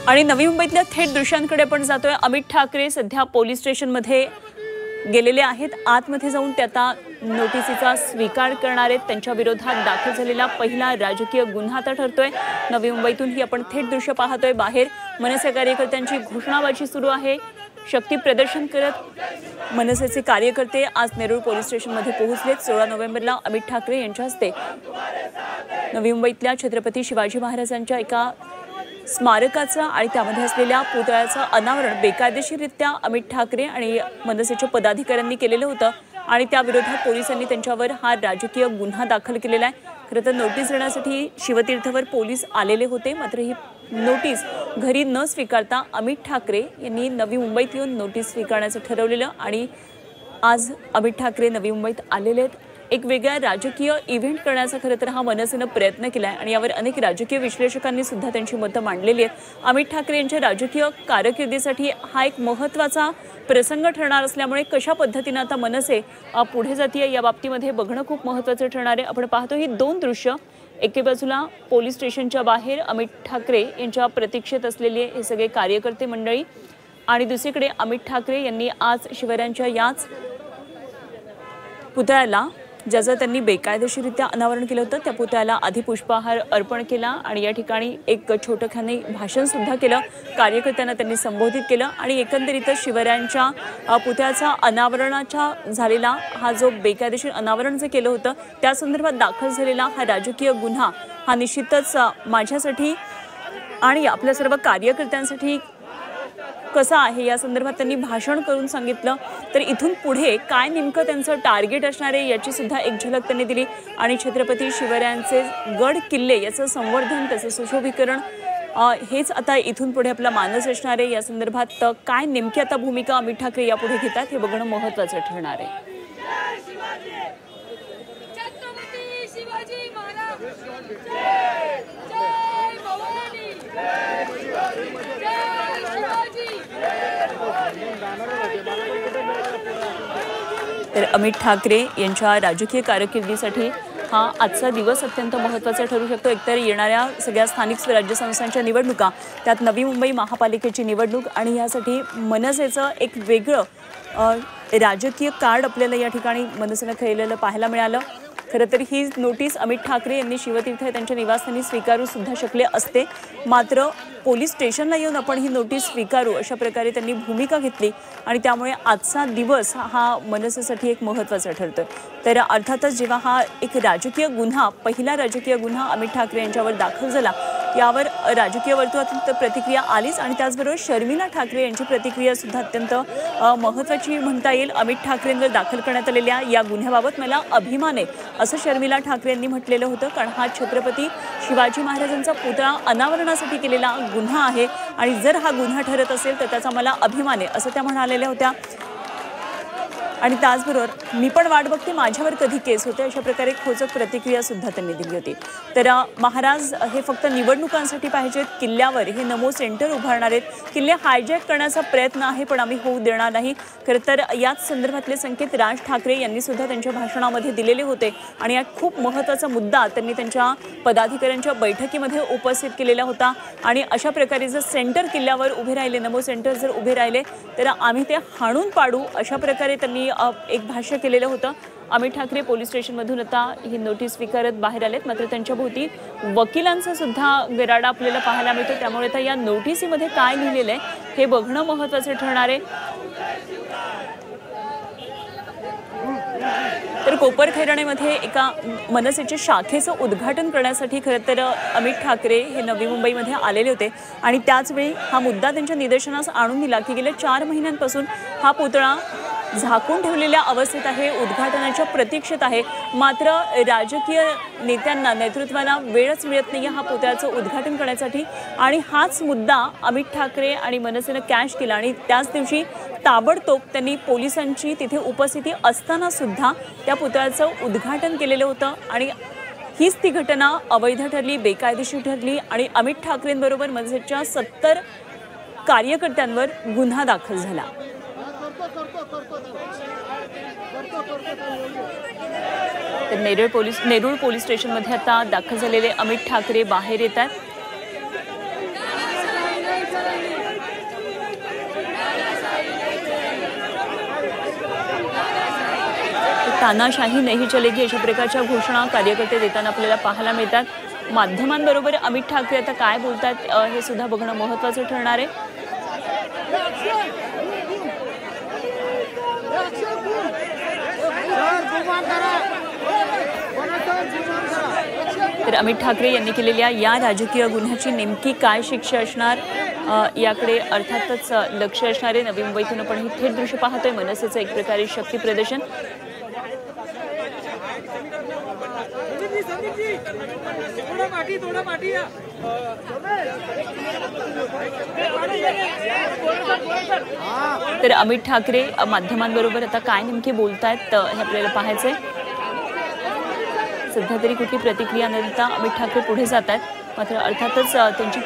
आणि नवी मुंबईतल्या थेट दृश्यांकडे आपण जातोय। अमित ठाकरे सध्या पोलीस स्टेशनमध्ये गेलेले आहेत। आतमध्ये जाऊन ते आता नोटिसीचा स्वीकार करणार आहेत। त्यांच्या विरोधात दाखल झालेला पहिला राजकीय गुन्हा आता ठरतोय। नवी मुंबईतून ही आपण थेट दृश्य पाहतोय। बाहेर मनसे कार्यकर्त्यांची घोषणाबाजी सुरू आहे। शक्ती प्रदर्शन करत मनसेचे कार्यकर्ते आज नेरूळ पोलीस स्टेशनमध्ये पोहोचलेत। 16 नोव्हेंबरला अमित ठाकरे यांच्या हस्ते नवी मुंबईतल्या छत्रपती शिवाजी महाराजांच्या एका स्मारकाचं आणि त्यामध्ये असलेल्या पुतळ्याचं अनावरण बेकायदेशीररित्या अमित ठाकरे आणि मनसेच्या पदाधिकाऱ्यांनी केलेलं होतं आणि त्या विरोधात पोलिसांनी त्यांच्यावर हा राजकीय गुन्हा दाखल केलेला आहे। खरं तर नोटीस देण्यासाठी शिवतीर्थवर पोलीस आलेले होते, मात्र ही नोटीस घरी न स्वीकारता अमित ठाकरे यांनी नवी मुंबईत येऊन नोटीस स्वीकारण्याचं ठरवलेलं आणि आज अमित ठाकरे नवी मुंबईत आलेले आहेत। एक वेगळा राजकीय इव्हेंट करण्याचा खरं तर हा मनसेनं प्रयत्न केला आहे आणि यावर अनेक राजकीय विश्लेषकांनी सुद्धा त्यांची मतं मांडलेली आहेत। अमित ठाकरे यांच्या राजकीय कारकिर्दीसाठी हा एक महत्त्वाचा प्रसंग ठरणार असल्यामुळे कशा पद्धतीने आता मनसे पुढे जाते या बाबतीमध्ये बघणं खूप महत्त्वाचं ठरणार आहे। आपण पाहतो ही दोन दृश्य, एके बाजूला पोलीस स्टेशनच्या बाहेर अमित ठाकरे यांच्या प्रतीक्षेत असलेले हे सगळे कार्यकर्ते मंडळी आणि दुसरीकडे अमित ठाकरे यांनी आज शिवरायांच्या याच पुतळ्याला ज्याचं त्यांनी बेकायदेशीररित्या अनावरण केलं होतं त्या पुतळ्याला आधी पुष्पहार अर्पण केला आणि या ठिकाणी एक छोटंखानी भाषण सुद्धा केलं। कार्यकर्त्यांना त्यांनी संबोधित केलं आणि एकंदरीतच शिवरायांच्या पुतळ्याचा अनावरणाचा झालेला हा जो बेकायदेशीर अनावरण जे केलं होतं त्या संदर्भात दाखल झालेला हा राजकीय गुन्हा हा निश्चितच माझ्यासाठी आणि आपल्या सर्व कार्यकर्त्यांसाठी कसा आहे या संदर्भात त्यांनी भाषण करून सांगितलं। तर इथून पुढे काय नेमकं त्यांचं टार्गेट असणार आहे याची सुद्धा एक झलक त्यांनी दिली आणि छत्रपती शिवरायांचे गड किल्ले याचं संवर्धन त्याचं सुशोभीकरण हेच आता इथून पुढे आपला मानस असणार आहे। या संदर्भात काय नेमकी आता भूमिका अमित ठाकरे यापुढे घेतात हे बघणं महत्त्वाचं ठरणार आहे। तर अमित ठाकरे यांच्या राजकीय कारकिर्दीसाठी हा आजचा दिवस अत्यंत महत्त्वाचा ठरू शकतो। एकतर येणाऱ्या सगळ्या स्थानिक स्वराज्य संस्थांच्या निवडणुका, त्यात नवी मुंबई महापालिकेची निवडणूक आणि यासाठी मनसेचं एक वेगळं राजकीय कार्ड आपल्याला या ठिकाणी मनसेनं खेळलेलं पाहायला मिळालं। खरं तर ही नोटीस अमित ठाकरे यांनी शिवतीर्थ त्यांच्या निवासस्थानी स्वीकारू सुद्धा शकले असते, मात्र पोलीस स्टेशनला येऊन आपण ही नोटीस स्वीकारू अशा प्रकारे त्यांनी भूमिका घेतली आणि त्यामुळे आजचा दिवस हा मनसेसाठी एक महत्त्वाचा ठरतोय। तर अर्थातच जेव्हा हा एक राजकीय गुन्हा, पहिला राजकीय गुन्हा अमित ठाकरे यांच्यावर दाखल झाला यावर राजकीय वर्तुळातून प्रतिक्रिया आलीच आणि त्याचबरोबर शर्मिला ठाकरे यांची प्रतिक्रिया सुद्धा अत्यंत महत्त्वाची म्हणता येईल। अमित ठाकरेंवर दाखल करण्यात आलेल्या या गुन्ह्याबाबत मला अभिमान आहे असं शर्मिला ठाकरे यांनी म्हटलेलं होतं, कारण हा छत्रपती शिवाजी महाराजांचा पुतळा अनावरणासाठी केलेला गुन्हा आहे आणि जर हा गुन्हा ठरत असेल तर त्याचा मला अभिमान आहे असं त्या म्हणालेल्या होत्या। आणि त्याचबरोबर मी पण वाट बघते माझ्यावर कधी केस होते अशा प्रकारे खोचक प्रतिक्रिया सुद्धा त्यांनी दिली होती। तर महाराज हे फक्त निवडणुकांसाठी पाहिजेत, किल्ल्यावर हे नमो सेंटर उभारणार आहेत, किल्ले हायजॅक करण्याचा प्रयत्न आहे पण आम्ही होऊ देणार नाही। खरं तर याच संदर्भातले संकेत राज ठाकरे यांनी सुद्धा त्यांच्या भाषणामध्ये दिलेले होते आणि यात खूप महत्त्वाचा मुद्दा त्यांनी त्यांच्या पदाधिकाऱ्यांच्या बैठकीमध्ये उपस्थित केलेला होता आणि अशा प्रकारे जर सेंटर किल्ल्यावर उभे राहिले, नमो सेंटर जर उभे राहिले तर आम्ही ते हाणून पाडू अशा प्रकारे त्यांनी एक भाष्य केलेलं होतं। अमित ठाकरे पोलीस स्टेशनमधून आता ही नोटीस स्वीकारत बाहेर आलेत, मात्र त्यांच्या भोवती वकिलांचा सुद्धा गराडा आपल्याला पाहायला मिळतो, त्यामुळे आता या नोटिसीमध्ये काय लिहिलेलं आहे हे बघणं महत्त्वाचं ठरणार आहे। तर कोपरखैरण्यामध्ये एका मनसेच्या शाखेचं उद्घाटन करण्यासाठी खरं तर अमित ठाकरे हे नवी मुंबईमध्ये आलेले होते आणि त्याचवेळी हा मुद्दा त्यांच्या निदर्शनास आणून दिला की गेल्या 4 महिन्यांपासून हा पुतळा झाकून ठेवलेल्या अवस्थेत आहे, उद्घाटनाच्या प्रतीक्षेत आहे, मात्र राजकीय नेत्यांना नेतृत्वाला वेळच मिळत नाही हा पुतळ्याचं उद्घाटन करण्यासाठी आणि हाच मुद्दा अमित ठाकरे आणि मनसेनं कॅश केला आणि त्याच दिवशी ताबडतोब त्यांनी पोलिसांची तिथे उपस्थिती असताना सुद्धा त्या पुतळ्याचं उद्घाटन केलेलं होतं आणि हीच ती घटना अवैध ठरली, बेकायदेशीर ठरली आणि अमित ठाकरेंबरोबर मनसेच्या 70 कार्यकर्त्यांवर गुन्हा दाखल झाला। तर नेरूळ पोलीस स्टेशनमध्ये आता दाखल झालेले अमित ठाकरे बाहेर येतात। तानाशाही नाही चलेगी अशा प्रकारच्या घोषणा कार्यकर्ते देताना आपल्याला पाहायला मिळतात. माध्यमांबरोबर अमित ठाकरे आता काय बोलतात हे सुद्धा बघणं महत्त्वाचं ठरणार आहे. तर अमित ठाकरे यांनी केलेल्या या राजकीय गुन्ह्याची नेमकी काय शिक्षा असणार याकडे अर्थातच लक्ष असणार आहे. नवी मुंबईतून आपण ही थेट दृश्य पाहतोय. मनसेचं एक प्रकारे शक्ती प्रदर्शन. तर अमित ठाकरे माध्यमांबरोबर आता काय नेमके बोलतायत हे आपल्याला पाहायचंय. सध्या तरी कुठली प्रतिक्रिया न देता अमित ठाकरे पुढे जात आहेत. मात्र अर्थातच त्यांची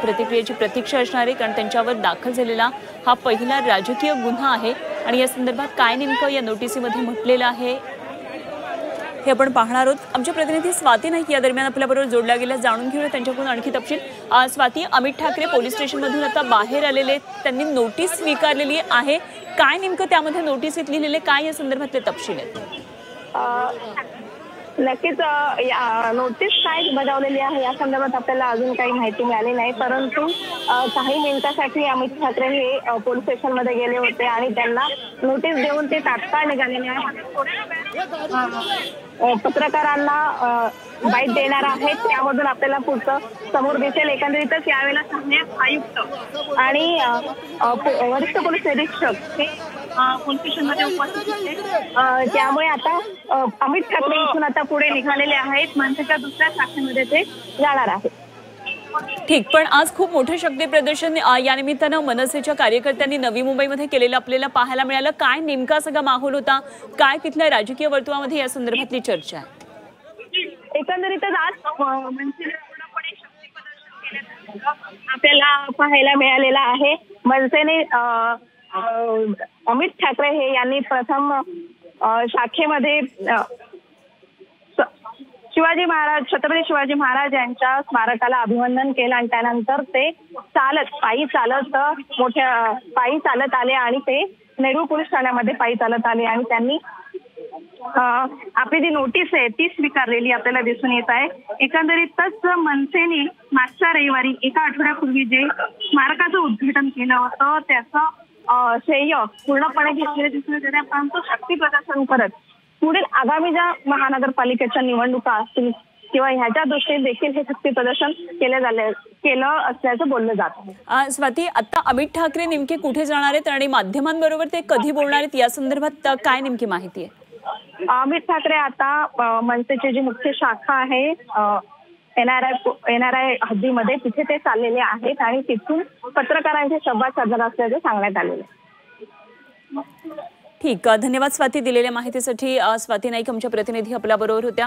प्रतिक्रियेची प्रतीक्षा असणार आहे, कारण त्यांच्यावर दाखल झालेला हा पहिला राजकीय गुन्हा आहे आणि या संदर्भात काय नेमकं या नोटिसीमध्ये म्हटलेलं आहे हे आपण पाहणार आहोत. आमच्या प्रतिनिधी स्वाती नाईक या दरम्यान आपल्याबरोबर जोडल्या गेल्या. जाणून घेऊया त्यांच्याकडून आणखी तपशील. स्वाती, अमित ठाकरे पोलीस स्टेशनमधून आता बाहेर आलेले, त्यांनी नोटीस स्वीकारलेली आहे. काय नेमकं त्यामध्ये नोटीसीत लिहिलेले, काय या संदर्भातले तपशील आहेत? नक्कीच नोटीस काय बजावलेली आहे या संदर्भात आपल्याला अजून काही माहिती मिळाली नाही, परंतु काही मिनिटांसाठी अमित ठाकरे हे पोलीस स्टेशनमध्ये गेले होते आणि त्यांना नोटीस देऊन ते तात्काळ निघालेले आहेत. पत्रकारांना बाईट देणार आहेत, त्यामधून आपल्याला पुढचं समोर दिसेल. एकंदरीतच यावेळेला सहाय्यक आयुक्त आणि वरिष्ठ पोलीस निरीक्षक हे पोलीस स्टेशनमध्ये उपस्थित होते. त्यामुळे आता अमित ठाकरे इथून आता पुढे निघालेले आहेत. मनसेच्या दुसऱ्या शाखेमध्ये ते जाणार आहेत. ठीक, पण आज खूप मोठं शक्ती प्रदर्शन या निमित्तानं मनसेच्या कार्यकर्त्यांनी नवी मुंबईमध्ये केलेलं आपल्याला पाहायला मिळालं. काय नेमका सगळा माहोल होता, काय तिथल्या राजकीय वर्तुळामध्ये या संदर्भातली चर्चा आहे? एकंदरीतच आज मनसेने पूर्णपणे शक्ती प्रदर्शन केल्याचं आपल्याला पाहायला मिळालेलं आहे. मनसेने अमित ठाकरे हे यांनी प्रथम शाखेमध्ये शिवाजी महाराज, छत्रपती शिवाजी महाराज यांच्या स्मारकाला अभिवादन केलं आणि त्यानंतर ते पायी चालत आले आणि ते नेहरू पोलीस ठाण्यामध्ये पायी चालत आले आणि त्यांनी आपली जी नोटीस आहे ती स्वीकारलेली आपल्याला दिसून येत आहे. एकंदरीतच मनसेने मागच्या रविवारी एका आठवड्यापूर्वी जे स्मारकाचं उद्घाटन केलं होतं त्याचं श्रेय पूर्णपणे घेतलेलं दिसून येत आहे. परंतु शक्ती प्रदर्शन करत पुढील आगामी ज्या महानगरपालिकेच्या निवडणुका असतील किंवा ह्याच्या दृष्टीने देखील हे शक्ती प्रदर्शन केलं असल्याचं बोललं जात आहे. स्वाती, आता अमित ठाकरे नेमके कुठे जाणार आहेत आणि माध्यमांबरोबर ते कधी बोलणार आहेत या संदर्भात काय नेमकी माहिती आहे? अमित ठाकरे आता मनसेची जी मुख्य शाखा आहे NRI हद्दीमध्ये तिथे ते चाललेले आहेत आणि तिथून पत्रकारांचे संवाद साधणार असल्याचे सांगण्यात आलेले. ठीक, धन्यवाद स्वाती दिलेल्या माहितीसाठी. स्वाती नाईक आमच्या प्रतिनिधी आपल्याबरोबर होत्या.